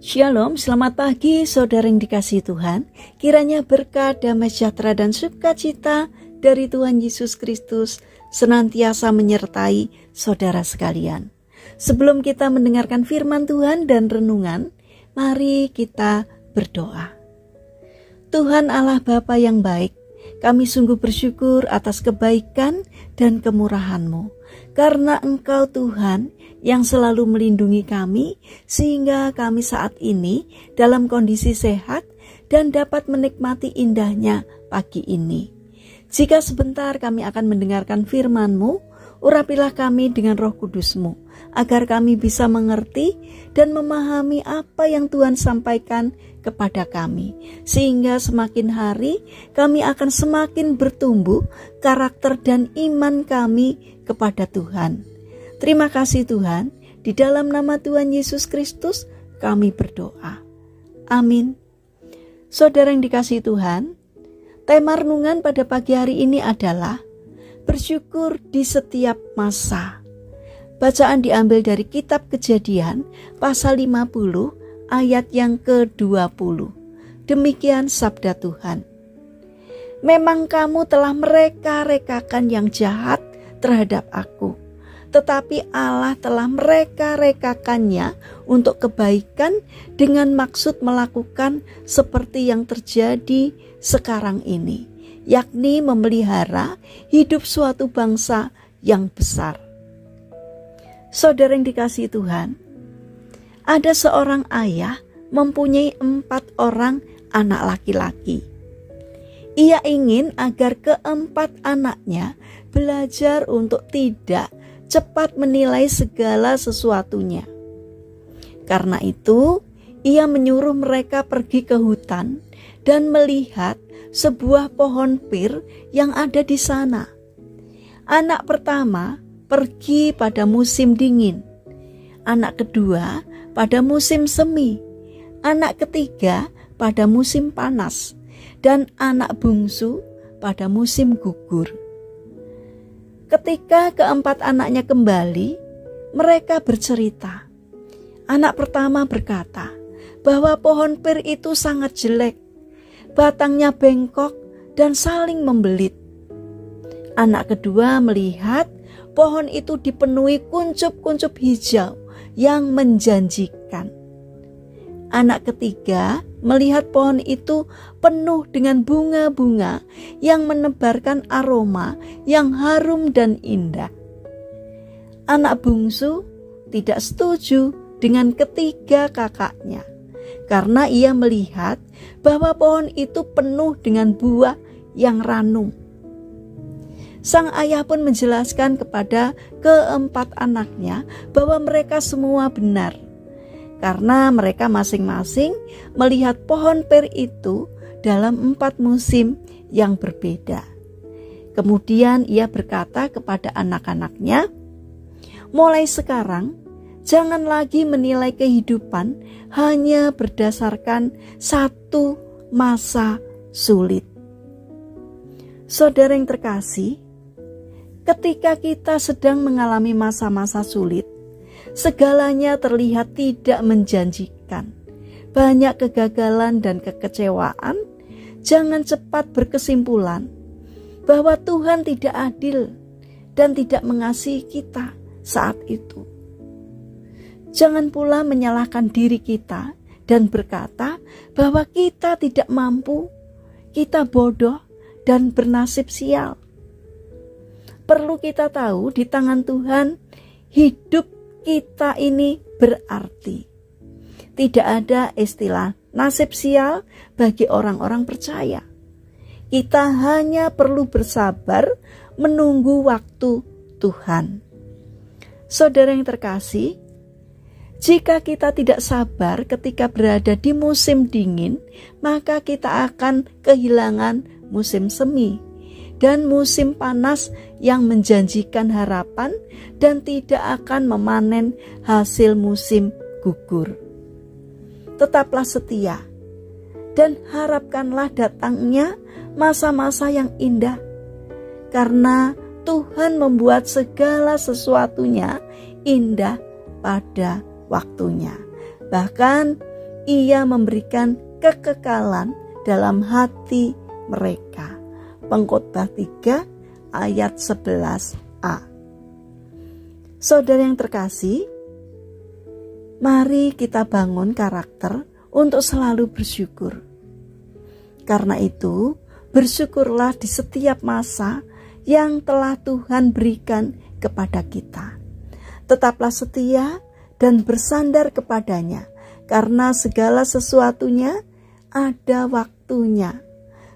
Shalom, selamat pagi saudara yang dikasihi Tuhan. Kiranya berkat, damai sejahtera dan sukacita dari Tuhan Yesus Kristus senantiasa menyertai saudara sekalian. Sebelum kita mendengarkan firman Tuhan dan renungan, mari kita berdoa. Tuhan Allah Bapa yang baik, kami sungguh bersyukur atas kebaikan dan kemurahan-Mu. Karena Engkau Tuhan yang selalu melindungi kami, sehingga kami saat ini dalam kondisi sehat dan dapat menikmati indahnya pagi ini. Jika sebentar kami akan mendengarkan firman-Mu, urapilah kami dengan Roh Kudus-Mu, agar kami bisa mengerti dan memahami apa yang Tuhan sampaikan kepada kami, sehingga semakin hari kami akan semakin bertumbuh karakter dan iman kami kepada Tuhan. Terima kasih Tuhan, di dalam nama Tuhan Yesus Kristus kami berdoa. Amin. Saudara yang dikasihi Tuhan, tema renungan pada pagi hari ini adalah bersyukur di setiap masa. Bacaan diambil dari kitab Kejadian pasal 50 ayat yang ke-20. Demikian sabda Tuhan. Memang kamu telah mereka-rekakan yang jahat terhadap aku, tetapi Allah telah mereka-rekakannya untuk kebaikan dengan maksud melakukan seperti yang terjadi sekarang ini, yakni memelihara hidup suatu bangsa yang besar. Saudara yang dikasihi Tuhan, ada seorang ayah mempunyai 4 orang anak laki-laki. Ia ingin agar keempat anaknya belajar untuk tidak cepat menilai segala sesuatunya. Karena itu, ia menyuruh mereka pergi ke hutan dan melihat sebuah pohon pir yang ada di sana. Anak pertama pergi pada musim dingin, anak kedua pada musim semi, anak ketiga pada musim panas, dan anak bungsu pada musim gugur. Ketika keempat anaknya kembali, mereka bercerita. Anak pertama berkata bahwa pohon pir itu sangat jelek, batangnya bengkok dan saling membelit. Anak kedua melihat pohon itu dipenuhi kuncup-kuncup hijau yang menjanjikan. Anak ketiga melihat pohon itu penuh dengan bunga-bunga yang menebarkan aroma yang harum dan indah. Anak bungsu tidak setuju dengan ketiga kakaknya, karena ia melihat bahwa pohon itu penuh dengan buah yang ranum. Sang ayah pun menjelaskan kepada keempat anaknya bahwa mereka semua benar, karena mereka masing-masing melihat pohon pir itu dalam 4 musim yang berbeda. Kemudian ia berkata kepada anak-anaknya, mulai sekarang jangan lagi menilai kehidupan hanya berdasarkan satu masa sulit. Saudara yang terkasih, ketika kita sedang mengalami masa-masa sulit, segalanya terlihat tidak menjanjikan. Banyak kegagalan dan kekecewaan. Jangan cepat berkesimpulan bahwa Tuhan tidak adil dan tidak mengasihi kita saat itu. Jangan pula menyalahkan diri kita dan berkata bahwa kita tidak mampu, kita bodoh dan bernasib sial. Perlu kita tahu di tangan Tuhan hidup kita ini berarti. Tidak ada istilah nasib sial bagi orang-orang percaya. Kita hanya perlu bersabar menunggu waktu Tuhan. Saudara yang terkasih, jika kita tidak sabar ketika berada di musim dingin, maka kita akan kehilangan musim semi dan musim panas yang menjanjikan harapan dan tidak akan memanen hasil musim gugur. Tetaplah setia dan harapkanlah datangnya masa-masa yang indah, karena Tuhan membuat segala sesuatunya indah pada waktunya. Bahkan Ia memberikan kekekalan dalam hati mereka. Pengkhotbah 3 ayat 11a. Saudara yang terkasih, mari kita bangun karakter untuk selalu bersyukur. Karena itu, bersyukurlah di setiap masa yang telah Tuhan berikan kepada kita. Tetaplah setia dan bersandar kepadanya, karena segala sesuatunya ada waktunya.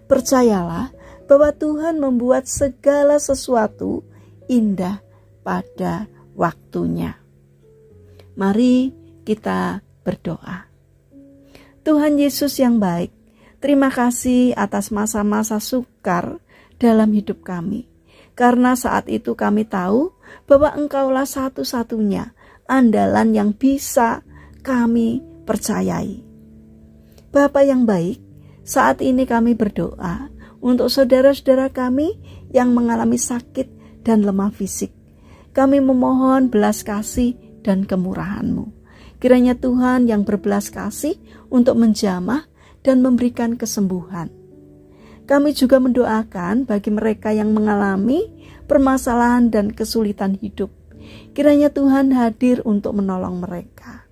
Percayalah bahwa Tuhan membuat segala sesuatu indah pada waktunya. Mari kita berdoa. Tuhan Yesus yang baik, terima kasih atas masa-masa sukar dalam hidup kami. Karena saat itu kami tahu bahwa Engkaulah satu-satunya andalan yang bisa kami percayai. Bapa yang baik, saat ini kami berdoa untuk saudara-saudara kami yang mengalami sakit dan lemah fisik. Kami memohon belas kasih dan kemurahan-Mu. Kiranya Tuhan yang berbelas kasih untuk menjamah dan memberikan kesembuhan. Kami juga mendoakan bagi mereka yang mengalami permasalahan dan kesulitan hidup. Kiranya Tuhan hadir untuk menolong mereka.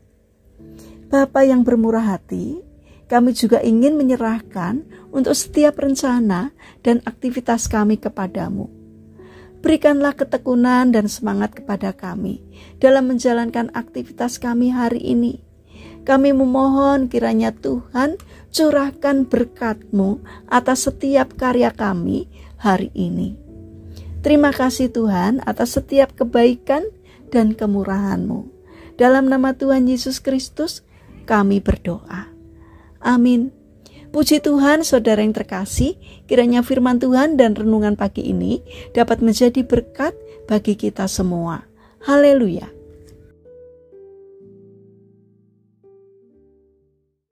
Bapa yang bermurah hati, kami juga ingin menyerahkan untuk setiap rencana dan aktivitas kami kepadamu. Berikanlah ketekunan dan semangat kepada kami dalam menjalankan aktivitas kami hari ini. Kami memohon kiranya Tuhan curahkan berkat-Mu atas setiap karya kami hari ini. Terima kasih Tuhan atas setiap kebaikan dan kemurahan-Mu. Dalam nama Tuhan Yesus Kristus kami berdoa. Amin. Puji Tuhan, saudara yang terkasih, kiranya firman Tuhan dan renungan pagi ini dapat menjadi berkat bagi kita semua. Haleluya.